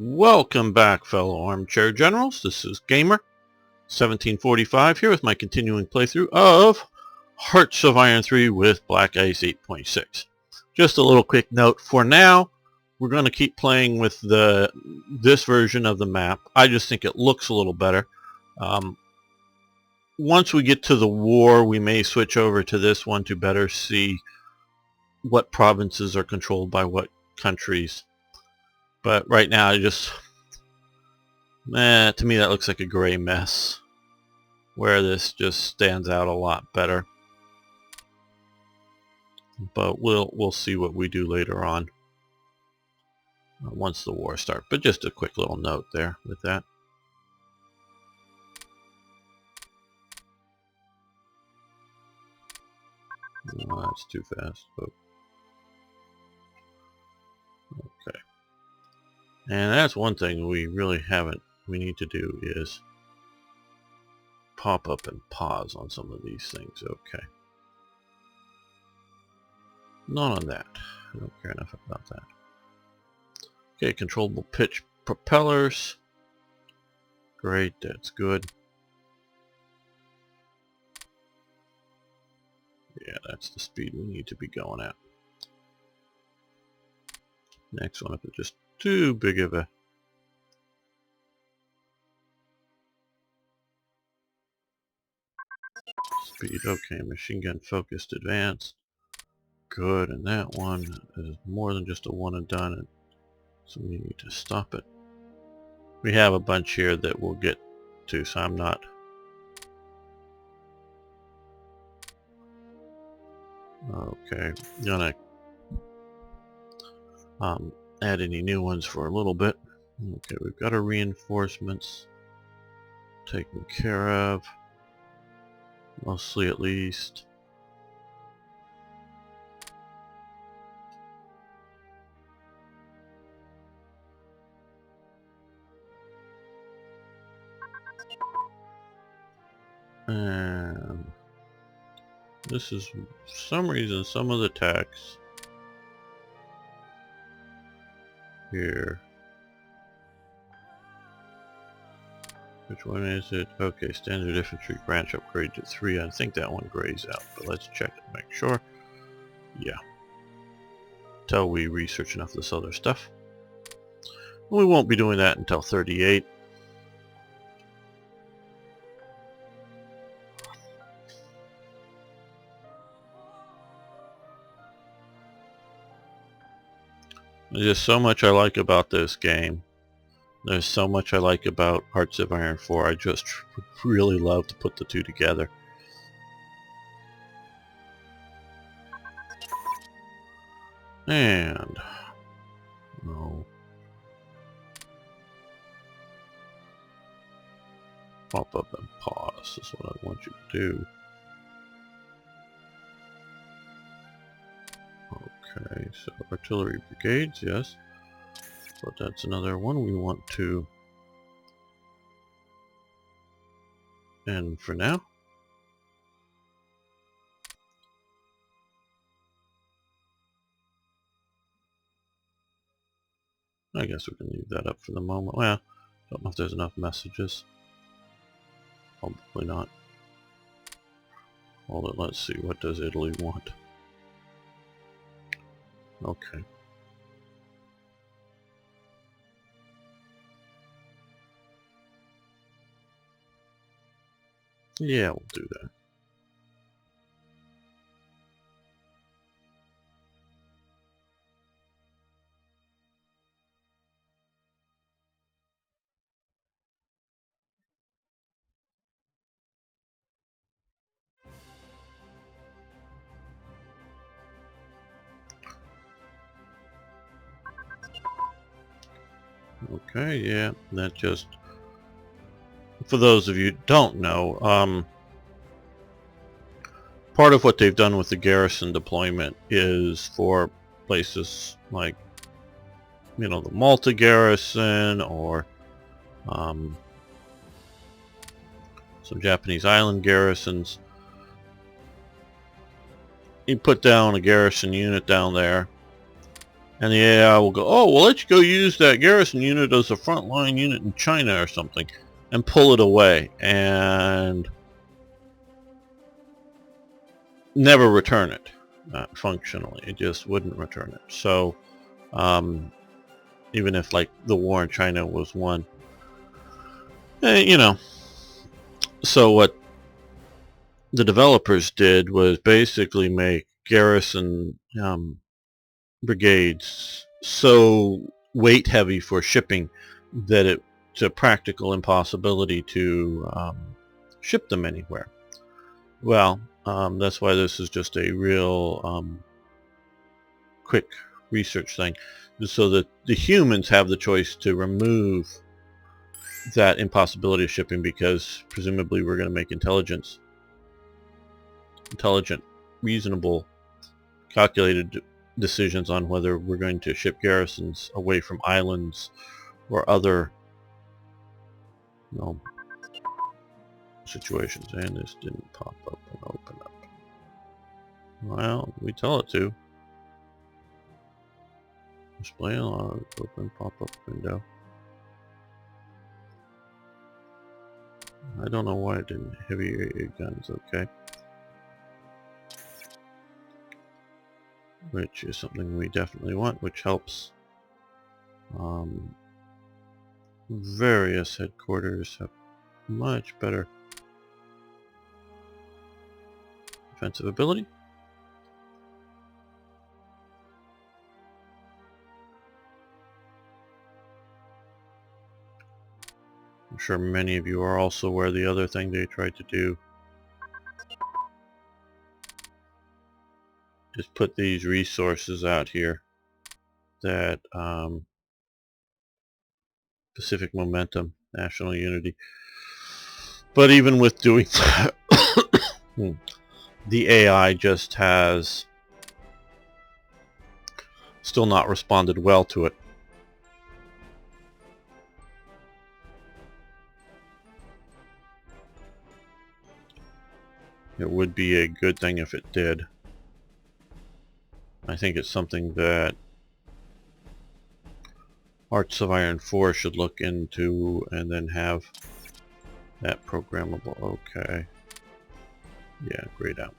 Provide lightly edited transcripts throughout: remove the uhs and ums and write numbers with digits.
Welcome back, fellow armchair generals. This is Gamer 1745 here with my continuing playthrough of Hearts of Iron 3 with Black Ice 8.6. Just a little quick note. For now, we're going to keep playing with this version of the map. I just think it looks a little better. Once we get to the war, we may switch over to this one to better see what provinces are controlled by what countries. But right now, to me that looks like a gray mess, where this just stands out a lot better. But we'll see what we do later on once the war starts. But just a quick little note there with that. No, that's too fast. Oh. Okay. And that's one thing we really we need to do is pop up and pause on some of these things. Okay. None on that. I don't care enough about that. Okay, controllable pitch propellers. Great, that's good. Yeah, that's the speed we need to be going at. Next one, if it's just too big of a speed. Okay, machine gun focused advanced. Good, and that one is more than just a one and done, so we need to stop it. We have a bunch here that we'll get to, so I'm not gonna add any new ones for a little bit. Okay, we've got our reinforcements taken care of, mostly at least. And this is, for some reason, some of the text here. Which one is it? Okay, standard infantry branch upgrade to 3. I think that one grays out, but let's check and make sure. Yeah. Until we research enough of this other stuff. We won't be doing that until 38. There's just so much I like about this game. There's so much I like about Hearts of Iron 4. I just really love to put the two together. And no. Pop up and pause is what I want you to do. Okay, so artillery brigades, yes. But that's another one we want to end for now. I guess we can leave that up for the moment. Well, don't know if there's enough messages. Probably not. Hold it, let's see. What does Italy want? Okay. Yeah, we'll do that. Okay, yeah, that just, for those of you who don't know, part of what they've done with the garrison deployment is for places like, you know, the Malta garrison or some Japanese island garrisons. You put down a garrison unit down there, And the AI will go, oh, well, let's go use that garrison unit as a frontline unit in China or something, and pull it away, and never return it functionally. It just wouldn't return it. So even if like the war in China was won, you know. So what the developers did was basically make garrison brigades so weight heavy for shipping that it's a practical impossibility to ship them anywhere. Well, that's why this is just a real quick research thing, so that the humans have the choice to remove that impossibility of shipping, because presumably we're going to make intelligent, reasonable, calculated decisions on whether we're going to ship garrisons away from islands or other, you know, situations. And this didn't pop up and open up. Well, we tell it to. Display log, open pop-up window. I don't know why it didn't. Heavy guns, okay. Which is something we definitely want, which helps various headquarters have much better defensive ability. I'm sure many of you are also aware the other thing they tried to do is put these resources out here that Pacific Momentum, National Unity. But even with doing that, the AI just has still not responded well to it. It would be a good thing if it did. I think it's something that Hearts of Iron 4 should look into, and then have that programmable. Okay. Yeah, grayed out.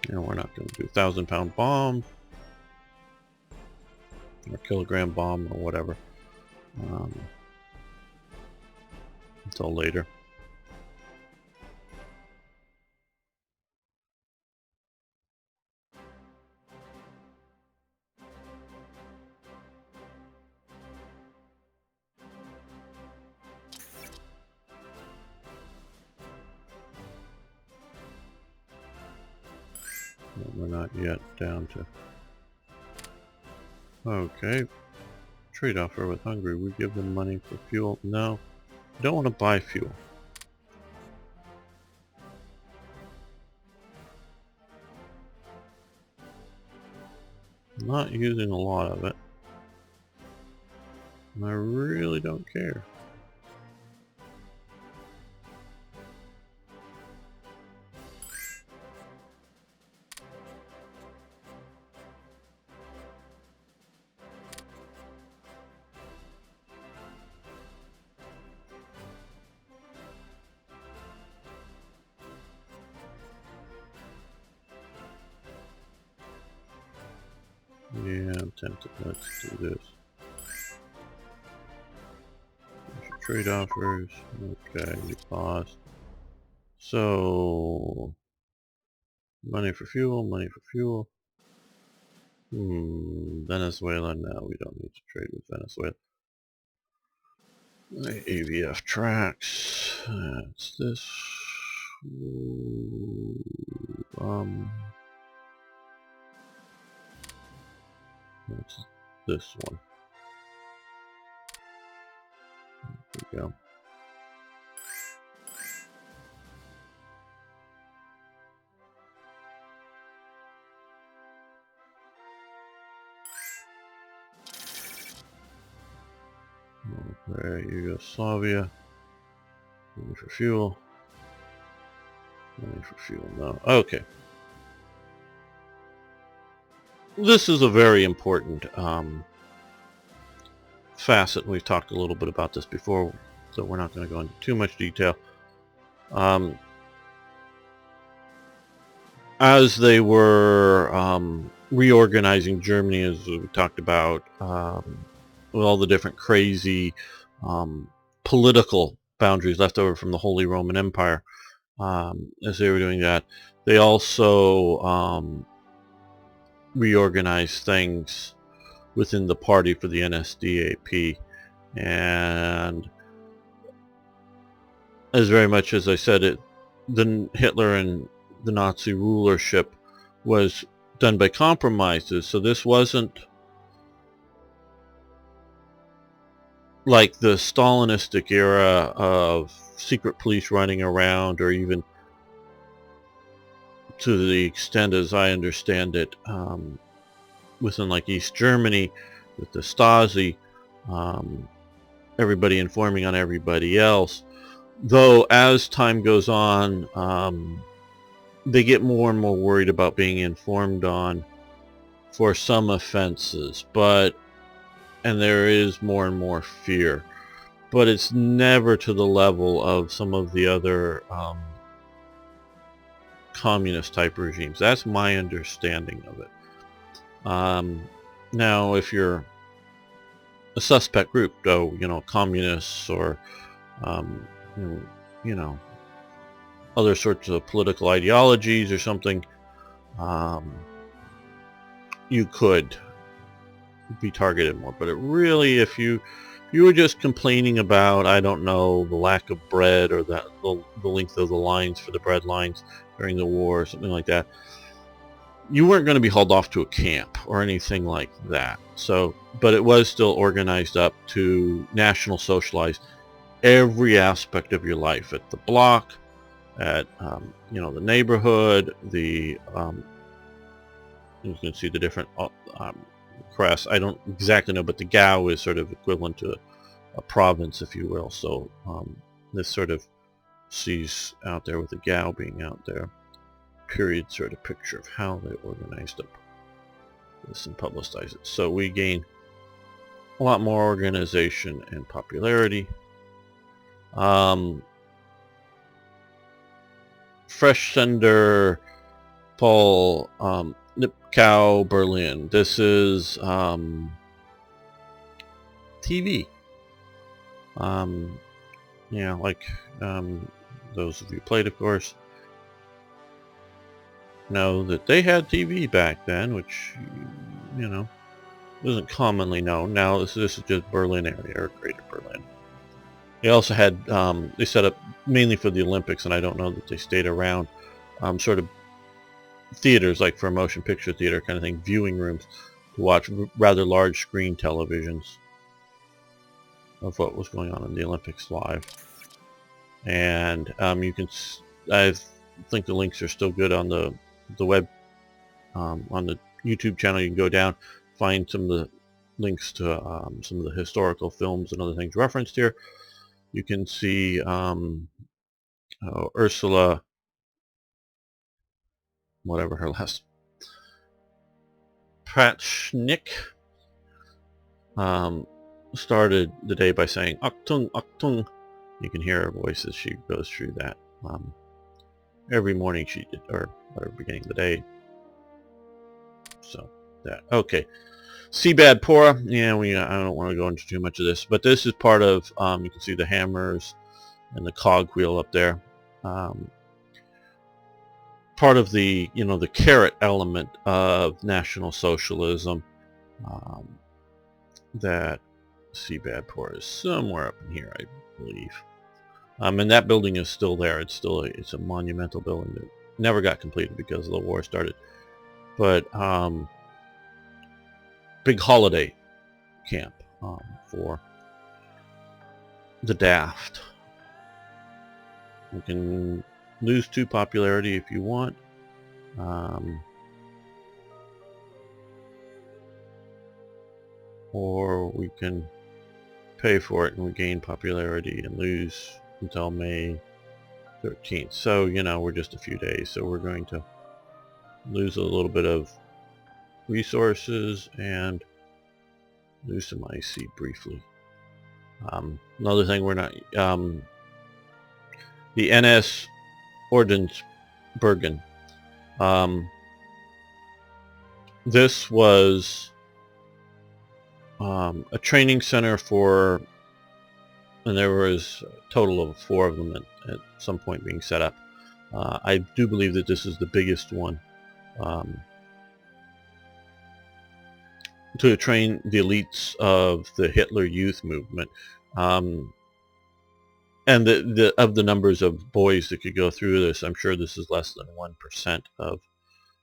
And we're not going to do 1,000-pound bomb or kilogram bomb or whatever until later. We're not yet down to... Okay. Trade offer with Hungary. We give them money for fuel. No. We don't want to buy fuel. I'm not using a lot of it. And I really don't care. Yeah, I'm tempted. Let's do this. Trade offers. Okay, we pause. So, money for fuel, money for fuel. Venezuela, no, we don't need to trade with Venezuela. AVF tracks. That's this. What's this one? There we go. Okay, Yugoslavia. Money for fuel. Money for fuel, no. Okay. this is a very important facet. We've talked a little bit about this before, so we're not going to go into too much detail. As they were reorganizing Germany, as we talked about, with all the different crazy political boundaries left over from the Holy Roman Empire, as they were doing that, they also reorganized things within the party for the NSDAP, and as very much as I said, the Hitler and the Nazi rulership was done by compromises. So this wasn't like the Stalinistic era of secret police running around, or even to the extent as I understand it, within like East Germany with the Stasi, everybody informing on everybody else. Though as time goes on, they get more and more worried about being informed on for some offenses, and there is more and more fear, but it's never to the level of some of the other communist type regimes. That's my understanding of it. Now, if you're a suspect group, though, communists or you know, other sorts of political ideologies or something, you could be targeted more. But it really, if you were just complaining about, I don't know, the lack of bread, or the length of the lines for the bread lines during the war or something like that, you weren't going to be hauled off to a camp or anything like that. So, but it was still organized up to National Socialize every aspect of your life, at the block, at the neighborhood, the you can see the different crest. I don't exactly know, but the Gau is sort of equivalent to a province, if you will. So this sort of sees out there with the Gau being out there. Period sort of picture of how they organized up this and publicized it. So we gain a lot more organization and popularity. Fresh Sender Paul Lipkow, Berlin. This is TV. Like those of you played, of course, know that they had TV back then, which isn't commonly known. Now this is just Berlin area, or Greater Berlin. They also had they set up mainly for the Olympics, and I don't know that they stayed around, sort of theaters, like for a motion picture theater kind of thing, viewing rooms to watch rather large screen televisions of what was going on in the Olympics live. And you can, I think the links are still good on the web, on the YouTube channel. You can go down, find some of the links to some of the historical films and other things referenced here. You can see Ursula, whatever her last, Pratschnik, started the day by saying Achtung, Achtung. You can hear her voice as she goes through that. Every morning she did, or beginning of the day. So that, okay. Seabad Pora, yeah, I don't want to go into too much of this, but this is part of, you can see the hammers and the cogwheel up there. Part of the, the carrot element of National Socialism, that Seabad Pora is somewhere up in here, I believe. And that building is still there. It's a monumental building that never got completed because the war started. But big holiday camp for the daft. You can lose to popularity if you want. Or we can pay for it and regain popularity and lose until May 13th. So, we're just a few days. So we're going to lose a little bit of resources and do some IC briefly. Another thing we're not, the NS Ordensbergen. This was a training center for, and there was a total of 4 of them at some point being set up. I do believe that this is the biggest one, to train the elites of the Hitler Youth movement, and of the numbers of boys that could go through this. I'm sure this is less than 1% of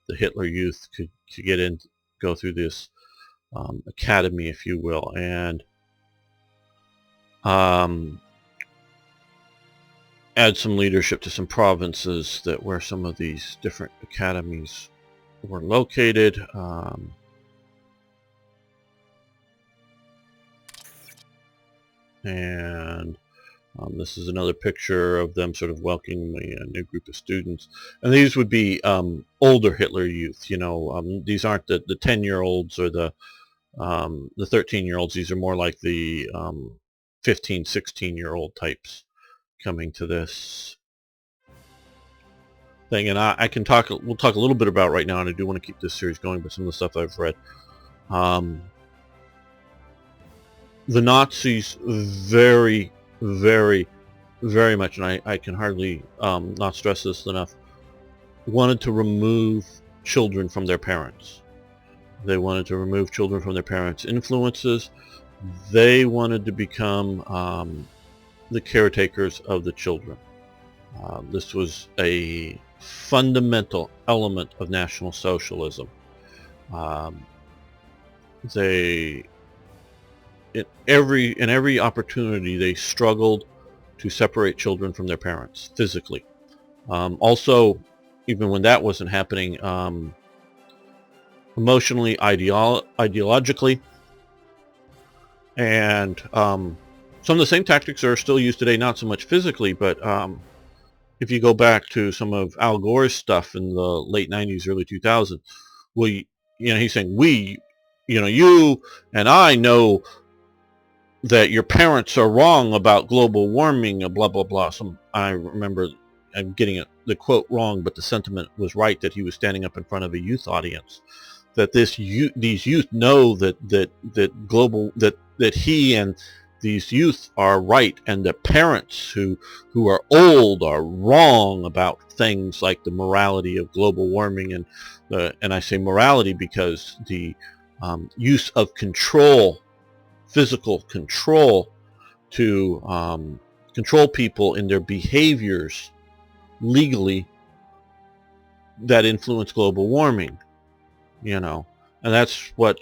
the Hitler Youth could get in, go through this academy, if you will, and add some leadership to some provinces that where some of these different academies were located. This is another picture of them sort of welcoming a new group of students. And these would be older Hitler Youth. You know, these aren't the 10-year-olds or the 13-year-olds. These are more like the 15, 16-year-old types coming to this thing. And I can talk. We'll talk a little bit about right now, and I do want to keep this series going. But some of the stuff I've read. The Nazis very, very, very much, and I can hardly not stress this enough, wanted to remove children from their parents. They wanted to remove children from their parents' influences. They wanted to become the caretakers of the children. This was a fundamental element of National Socialism. In every opportunity, they struggled to separate children from their parents physically. Also, even when that wasn't happening, emotionally, ideologically, and some of the same tactics are still used today, not so much physically, but if you go back to some of Al Gore's stuff in the late 90s, early 2000s, he's saying, you and I know that your parents are wrong about global warming, blah, blah, blah. I remember I'm getting the quote wrong, but the sentiment was right, that he was standing up in front of a youth audience, that these youth know that he and these youth are right, and the parents who are old are wrong about things like the morality of global warming, and I say morality because the use of control, physical control, to control people in their behaviors legally, that influence global warming, and that's what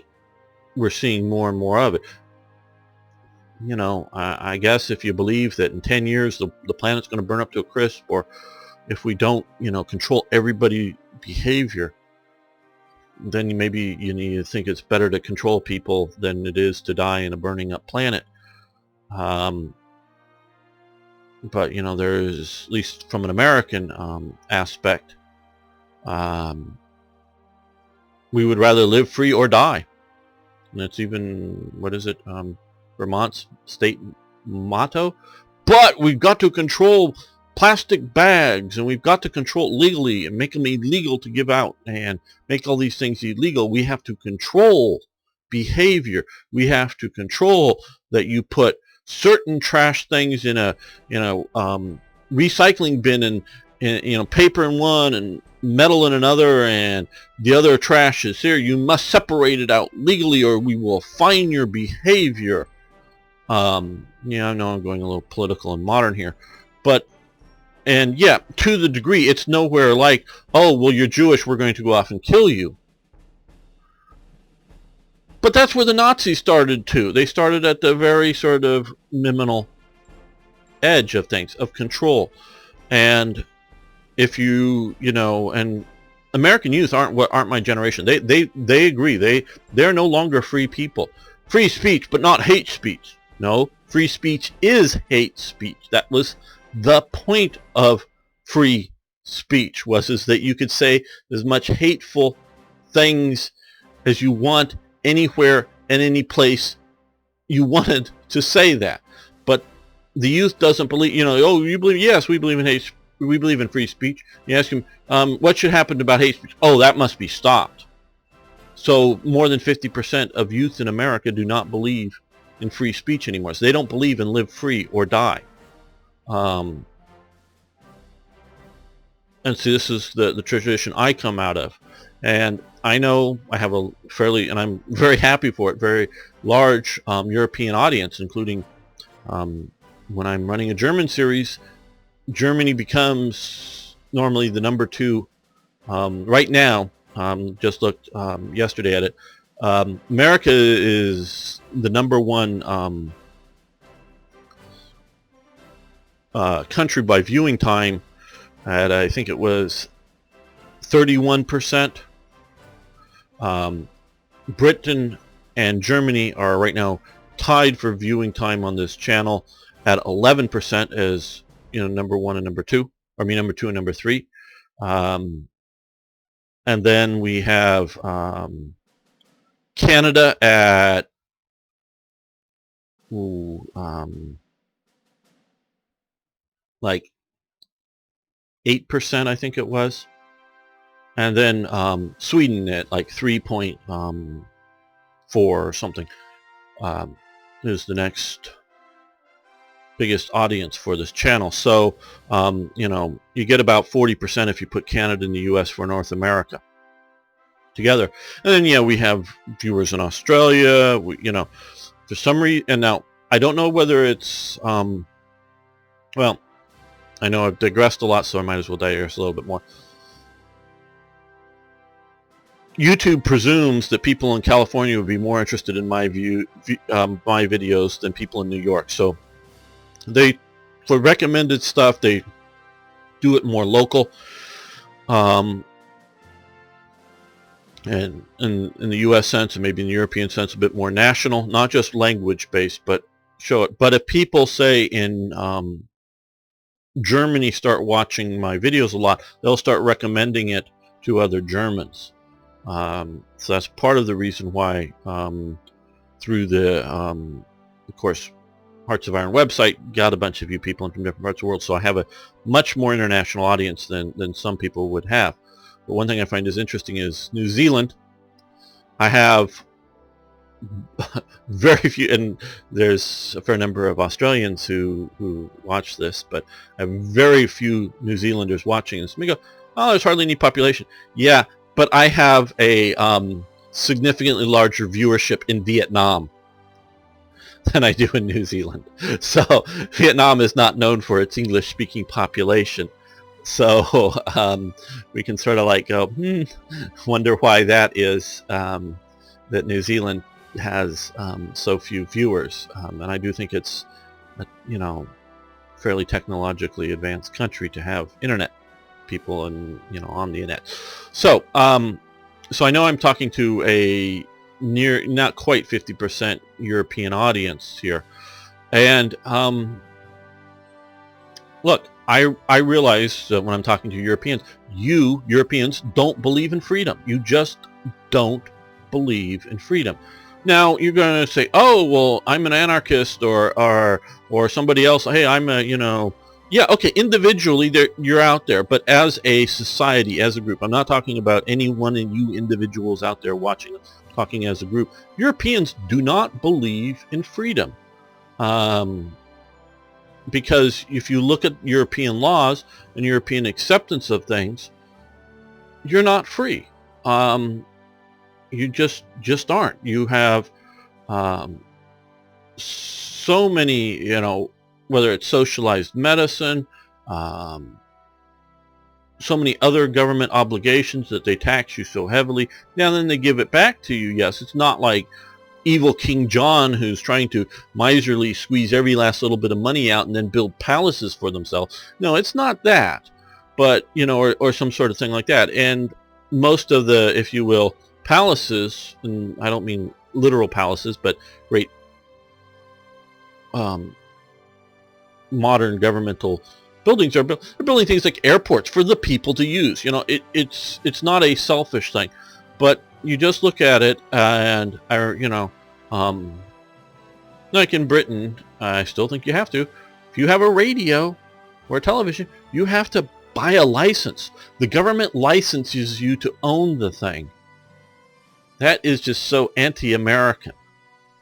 we're seeing more and more of it. I guess if you believe that in 10 years the planet's going to burn up to a crisp, or if we don't control everybody's behavior, then maybe you need to think it's better to control people than it is to die in a burning up planet. But there's, at least from an American aspect, we would rather live free or die. And it's even, what is it, Vermont's state motto? But we've got to control plastic bags, and we've got to control legally and make them illegal to give out, and make all these things illegal. We have to control behavior. We have to control that you put certain trash things in a recycling bin, and paper in one and metal in another, and the other trash is here. You must separate it out legally, or we will fine your behavior. I know I'm going a little political and modern here, but to the degree, it's nowhere like, oh, well, you're Jewish, we're going to go off and kill you. But that's where the Nazis started too. They started at the very sort of liminal edge of things, of control. And if and American youth aren't my generation. They agree. They're no longer free people. Free speech, but not hate speech. No, free speech is hate speech. That was the point of free speech, is that you could say as much hateful things as you want anywhere and any place you wanted to say that. But the youth doesn't believe, oh, you believe, yes, we believe in hate, we believe in free speech. You ask them, what should happen about hate speech? Oh, that must be stopped. So more than 50% of youth in America do not believe in free speech anymore. So they don't believe in live free or die. And so this is the tradition I come out of. And I know I have a fairly, and I'm very happy for it, very large European audience, including when I'm running a German series, Germany becomes normally the number 2. Right now, just looked yesterday at it, America is the number 1 country by viewing time at, I think it was 31%. Britain and Germany are right now tied for viewing time on this channel at 11% as number 1 and number 2. I mean number 2 and number 3. And then we have Canada at like 8%, I think it was. And then Sweden at like 3.4 or something is the next biggest audience for this channel. So you get about 40% if you put Canada and the US for North America together. And then we have viewers in Australia, for some reason. And now I don't know whether it's well, I know I've digressed a lot, so I might as well digress a little bit more. YouTube presumes that people in California would be more interested in my videos than people in New York. So for recommended stuff, they do it more local, and in the U.S. sense, and maybe in the European sense, a bit more national, not just language based, but show it. But if people say in Germany start watching my videos a lot, they'll start recommending it to other Germans. So that's part of the reason why through the of course Hearts of Iron website got a bunch of you people from different parts of the world, so I have a much more international audience than some people would have. But one thing I find is interesting is New Zealand. I have very few, and there's a fair number of Australians who watch this, but I have very few New Zealanders watching this. And we go, oh, there's hardly any population. Yeah, but I have a significantly larger viewership in Vietnam than I do in New Zealand. So Vietnam is not known for its English-speaking population. So we can sort of like go, wonder why that is, that New Zealand has so few viewers. And I do think it's a, fairly technologically advanced country to have internet people and on the internet. So so I know I'm talking to a not quite 50% European audience here, and look, I realize that when I'm talking to Europeans, Europeans don't believe in freedom. You just don't believe in freedom. Now you're going to say, oh well, I'm an anarchist, or somebody else, hey, I'm a yeah, okay, individually you're out there, but as a society, as a group, I'm not talking about any one of you individuals out there watching, I'm talking as a group. Europeans do not believe in freedom, because if you look at European laws and European acceptance of things, you're not free. You just aren't. You have so many, whether it's socialized medicine, so many other government obligations that they tax you so heavily. Now then they give it back to you. Yes, it's not like evil King John who's trying to miserly squeeze every last little bit of money out and then build palaces for themselves. No, it's not that. But, or some sort of thing like that. And most of the, if you will, palaces, and I don't mean literal palaces, but great modern governmental buildings are building things like airports for the people to use. It's not a selfish thing, but you just look at it, and like in Britain, I still think you have to. If you have a radio or a television, you have to buy a license. The government licenses you to own the thing. That is just so anti-American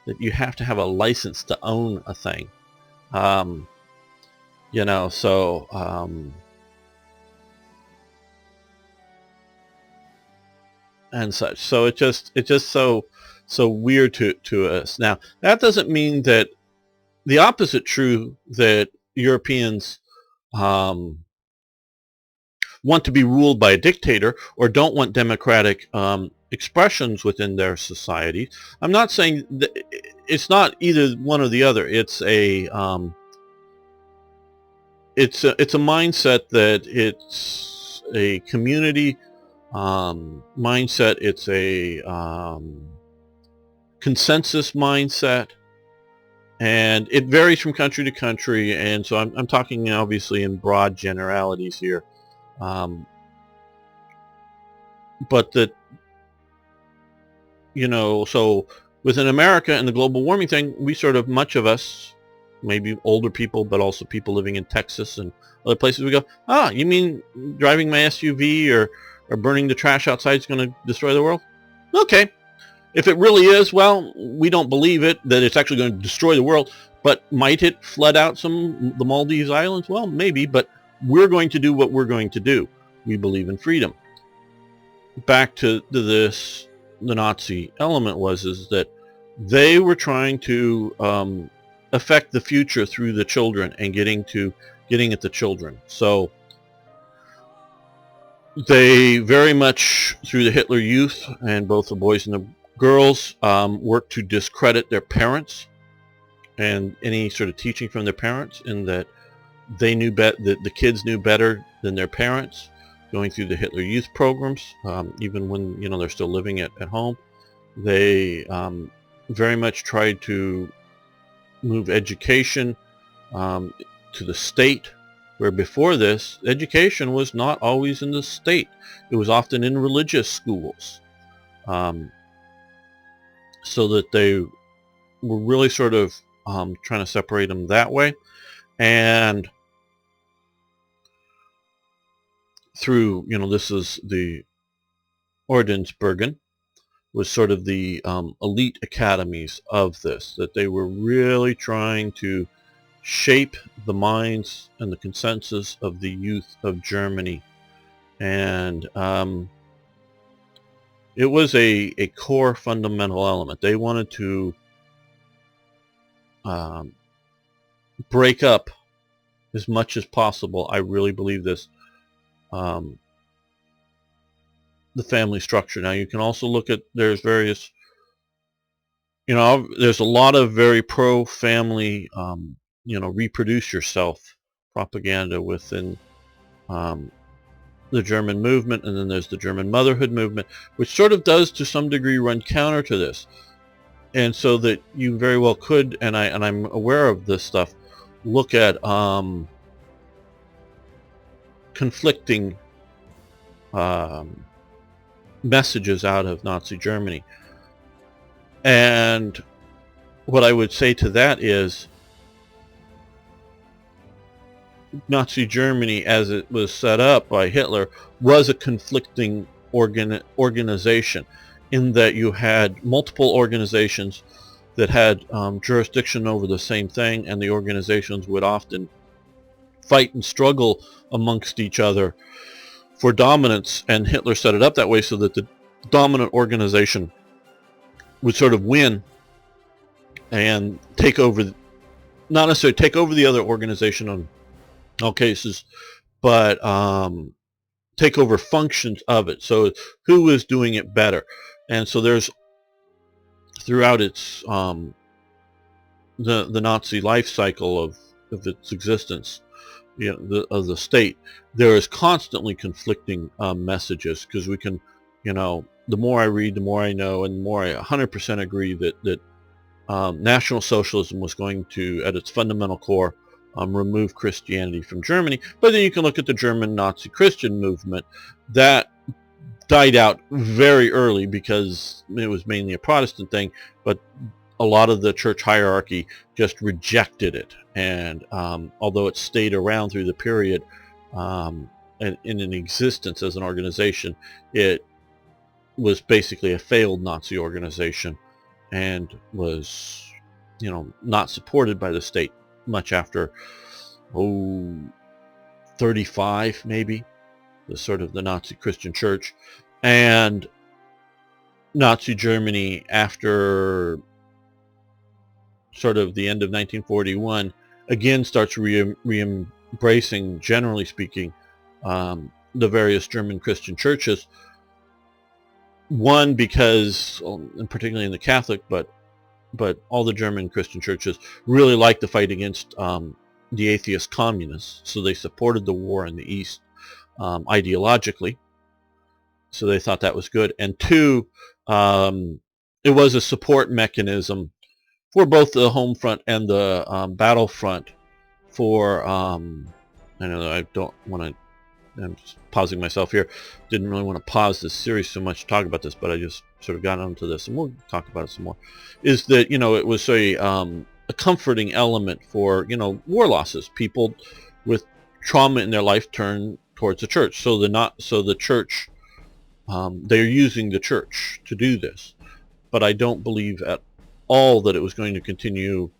that you have to have a license to own a thing. And such. So it's just so weird to us. Now, that doesn't mean that the opposite true, that Europeans want to be ruled by a dictator or don't want democratic expressions within their society. I'm not saying that it's not either one or the other. It's a mindset that it's a community mindset. It's a consensus mindset, and it varies from country to country. And so I'm talking obviously in broad generalities here, but that so within America and the global warming thing, we sort of, much of us, maybe older people, but also people living in Texas and other places, we go, you mean driving my SUV or burning the trash outside is going to destroy the world? Okay. If it really is, well, we don't believe it, that it's actually going to destroy the world, but might it flood out the Maldives Islands? Well, maybe, but we're going to do what we're going to do. We believe in freedom. Back to this, the Nazi element is that they were trying to affect the future through the children and getting at the children. So they very much, through the Hitler Youth and both the boys and the girls, worked to discredit their parents and any sort of teaching from their parents, in that they knew that the kids knew better than their parents, going through the Hitler Youth programs, even when they're still living at home. They very much tried to move education to the state, where before this, education was not always in the state. It was often in religious schools. So that they were really sort of trying to separate them that way. And through, this is the Ordensbergen, was sort of the elite academies of this, that they were really trying to shape the minds and the consensus of the youth of Germany. And it was a core fundamental element. They wanted to break up as much as possible, I really believe this, the family structure. Now you can also look at, there's various, there's a lot of very pro-family, reproduce yourself propaganda within the German movement, and then there's the German motherhood movement, which sort of does to some degree run counter to this. And so that you very well could, and I'm aware of this stuff, look at conflicting messages out of Nazi Germany. And what I would say to that is, Nazi Germany, as it was set up by Hitler, was a conflicting organization, in that you had multiple organizations that had jurisdiction over the same thing, and the organizations would often fight and struggle amongst each other for dominance, and Hitler set it up that way so that the dominant organization would sort of win and take over, not necessarily take over the other organization on all cases, but take over functions of it. So who is doing it better? And so there's, throughout its the Nazi life cycle of its existence, of the state, there is constantly conflicting messages, because we can, the more I read, the more I know, and the more I 100% agree that National Socialism was going to, at its fundamental core, remove Christianity from Germany. But then you can look at the German Nazi Christian movement that died out very early because it was mainly a Protestant thing, but a lot of the church hierarchy just rejected it. And although it stayed around through the period and in an existence as an organization, it was basically a failed Nazi organization and was, not supported by the state much after 35 maybe, the sort of the Nazi Christian Church. And Nazi Germany, after sort of the end of 1941, again starts re-embracing, generally speaking, the various German Christian churches. One, because, and particularly in the Catholic, but all the German Christian churches really liked the fight against the atheist communists, so they supported the war in the East ideologically. So they thought that was good. And two, it was a support mechanism for both the home front and the battle front. For I know I don't want to. I'm just pausing myself here. Didn't really want to pause this series so much to talk about this, but I just sort of got onto this, and we'll talk about it some more. Is that it was a comforting element for war losses. People with trauma in their life turn towards the church. So the church, they're using the church to do this. But I don't believe at all that it was going to continue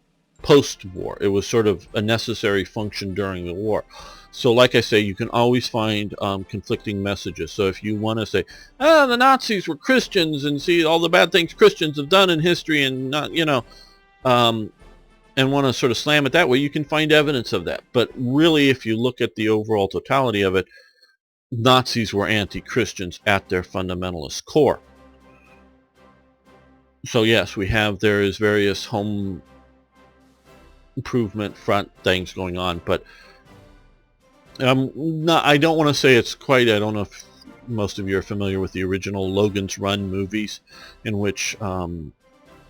post-war. It was sort of a necessary function during the war. So like I say, you can always find conflicting messages. So if you want to say, the Nazis were Christians and see all the bad things Christians have done in history and not, and want to sort of slam it that way, you can find evidence of that. But really, if you look at the overall totality of it, Nazis were anti-Christians at their fundamentalist core. So yes, there is various home improvement front things going on, but I don't want to say it's quite. I don't know if most of you are familiar with the original Logan's Run movies, in which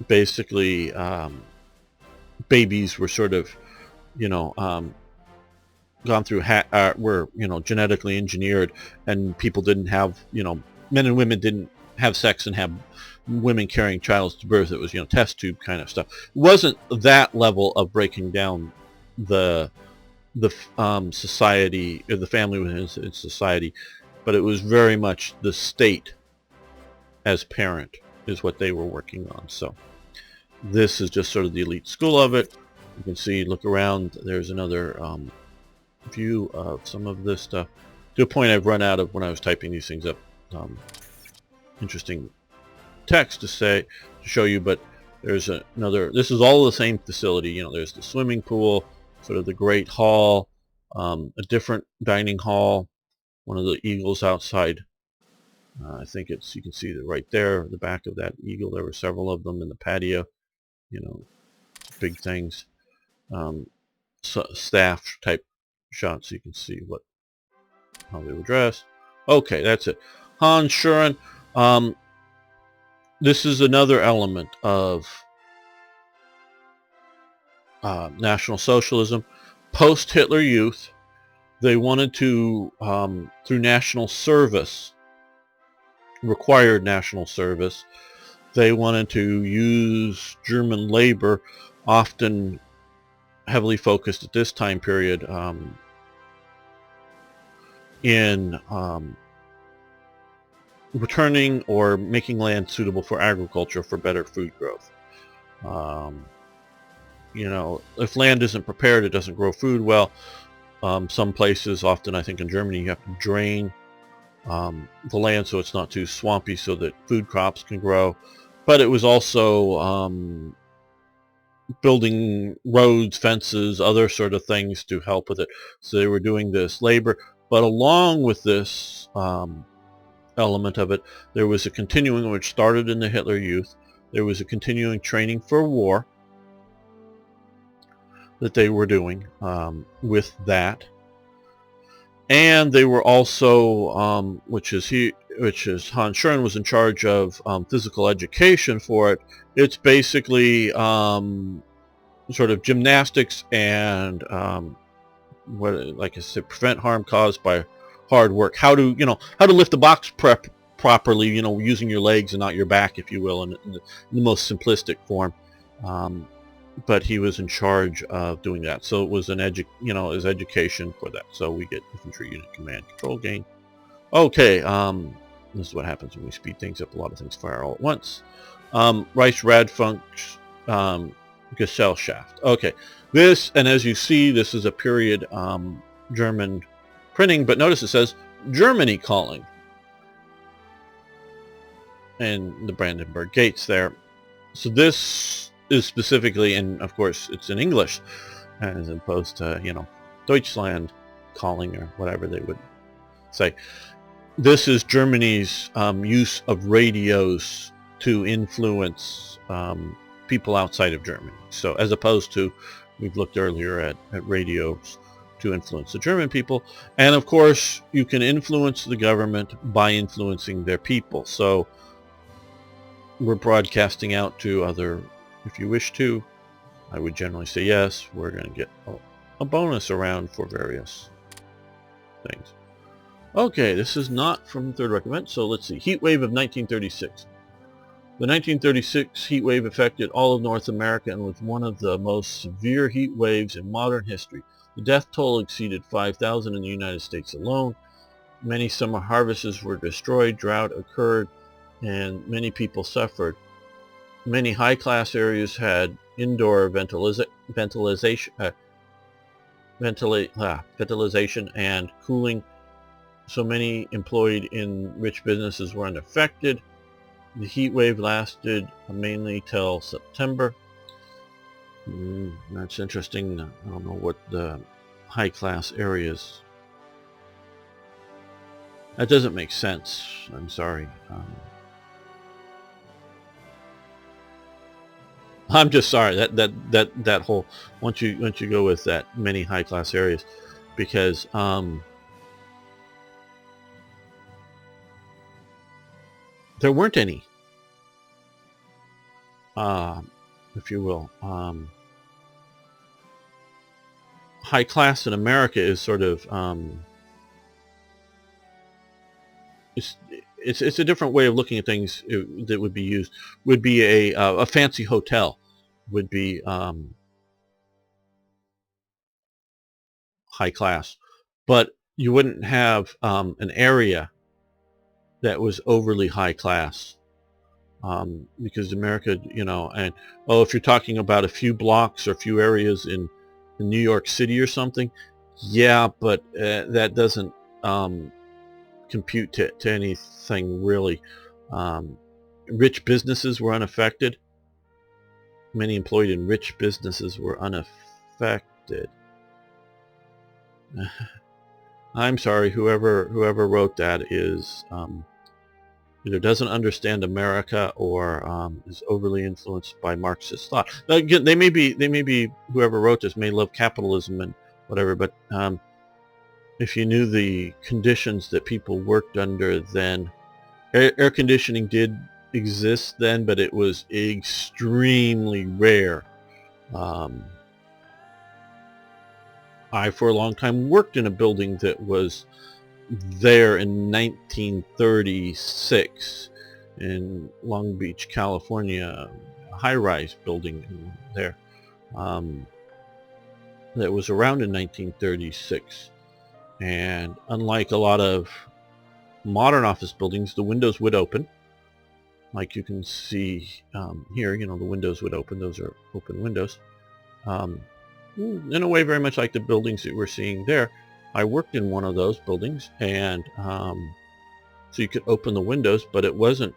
basically babies were sort of, gone through were genetically engineered, and people didn't have, men and women didn't have sex and have women carrying childs to birth. It was test tube kind of stuff. It wasn't that level of breaking down the society, or the family within society, but it was very much the state as parent is what they were working on. So this is just sort of the elite school of it. You can see, look around, there's another view of some of this stuff. To a point I've run out of when I was typing these things up. Interesting text to show you, but there's another. This is all the same facility. There's the swimming pool, sort of the great hall, a different dining hall, one of the eagles outside. I think you can see right there, the back of that eagle. There were several of them in the patio, big things. Staff type shots, so you can see how they were dressed. Okay, that's it. Hans Schuren. This is another element of National Socialism. Post-Hitler Youth, they wanted to, through national service, required national service, they wanted to use German labor, often heavily focused at this time period in returning or making land suitable for agriculture for better food growth. If land isn't prepared, it doesn't grow food well. Some places, often I think in Germany, you have to drain the land so it's not too swampy so that food crops can grow. But it was also building roads, fences, other sort of things to help with it. So they were doing this labor. But along with this element of it, there was a continuing, which started in the Hitler Youth, there was a continuing training for war that they were doing with that. And they were also, which is Hans Schuren was in charge of physical education for it. It's basically sort of gymnastics and like I said, prevent harm caused by hard work. How to lift a box properly, you know, using your legs and not your back, if you will, in the most simplistic form. But he was in charge of doing that. So it was his education for that. So we get infantry unit command control gain. Okay, this is what happens when we speed things up. A lot of things fire all at once. Reichsradfunk Gesellschaft. Okay, this, and as you see, this is a period German printing, but notice it says Germany calling. And the Brandenburg Gates there. So this is specifically, and of course it's in English, as opposed to, you know, Deutschland calling or whatever they would say. This is Germany's use of radios to influence people outside of Germany. So as opposed to, we've looked earlier at radios to influence the German people. And of course, you can influence the government by influencing their people. So we're broadcasting out to other, if you wish to. I would generally say yes. We're going to get a bonus around for various things. Okay, this is not from Third Recommend, so let's see. Heat wave of 1936. The 1936 heat wave affected all of North America and was one of the most severe heat waves in modern history. The death toll exceeded 5,000 in the United States alone. Many summer harvests were destroyed, drought occurred, and many people suffered. Many high-class areas had indoor ventilation and cooling, so many employed in rich businesses were unaffected. The heat wave lasted mainly till September. That's interesting. I don't know what the high-class areas. That doesn't make sense. I'm sorry. I'm just sorry that whole once you go with that many high-class areas, because there weren't any, if you will. High class in America is sort of it's a different way of looking at things that would be used. Would be a fancy hotel would be high class, but you wouldn't have an area that was overly high class, because America, you know, and if you're talking about a few blocks or a few areas in New York City or something, yeah, but that doesn't compute to anything really. Rich businesses were unaffected. Many employed in rich businesses were unaffected. I'm sorry, whoever wrote that is either doesn't understand America or is overly influenced by Marxist thought. Now, again, they may be whoever wrote this may love capitalism and whatever, but if you knew the conditions that people worked under then, air conditioning did exist then, but it was extremely rare. I, for a long time, worked in a building that was there in 1936 in Long Beach, California, a high-rise building there that was around in 1936. And unlike a lot of modern office buildings, the windows would open. Like you can see here, you know, the windows would open. Those are open windows. In a way, very much like the buildings that we're seeing there. I worked in one of those buildings, and so you could open the windows, but it wasn't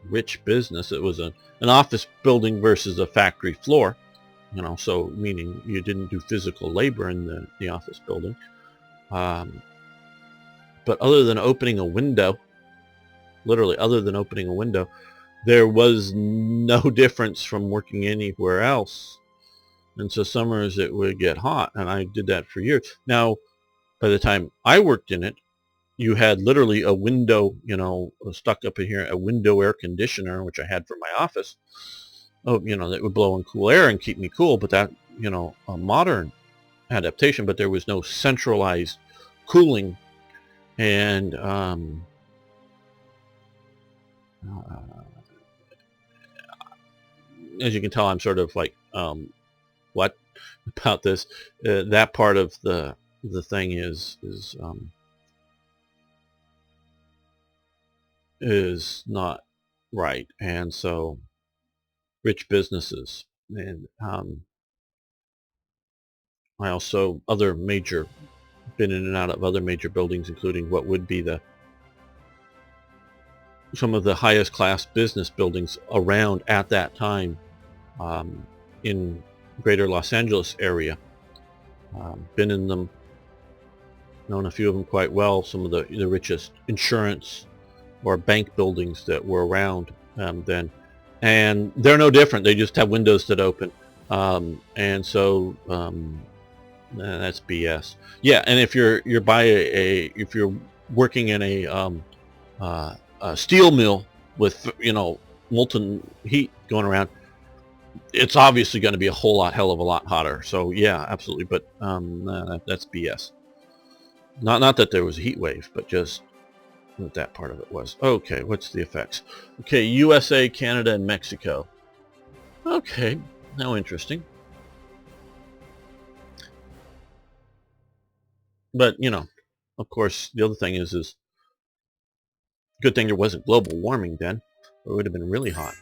rich business. It was an office building versus a factory floor, you know, so meaning you didn't do physical labor in the office building. But other than opening a window, literally other than opening a window, there was no difference from working anywhere else. And so summers it would get hot, and I did that for years. Now, by the time I worked in it, you had literally a window, you know, stuck up in here, a window air conditioner, which I had for my office. Oh, you know, that would blow in cool air and keep me cool, but that, you know, a modern adaptation, but there was no centralized cooling. And As you can tell, I'm sort of like, what about this? That part of the thing is not right, and so rich businesses and I also other major been in and out of other major buildings, including what would be the some of the highest class business buildings around at that time, um, in greater Los Angeles area. Been in them, known a few of them quite well. Some of the richest insurance or bank buildings that were around then, and they're no different. They just have windows that open, and so that's BS. Yeah, and if you're by if you're working in a steel mill with molten heat going around, it's obviously going to be a hell of a lot hotter. So yeah, absolutely. But that's BS. Not that there was a heat wave, but just what that part of it was. Okay, what's the effects? Okay, USA, Canada, and Mexico. Okay, now interesting. But of course, the other thing is good thing there wasn't global warming then. It would have been really hot.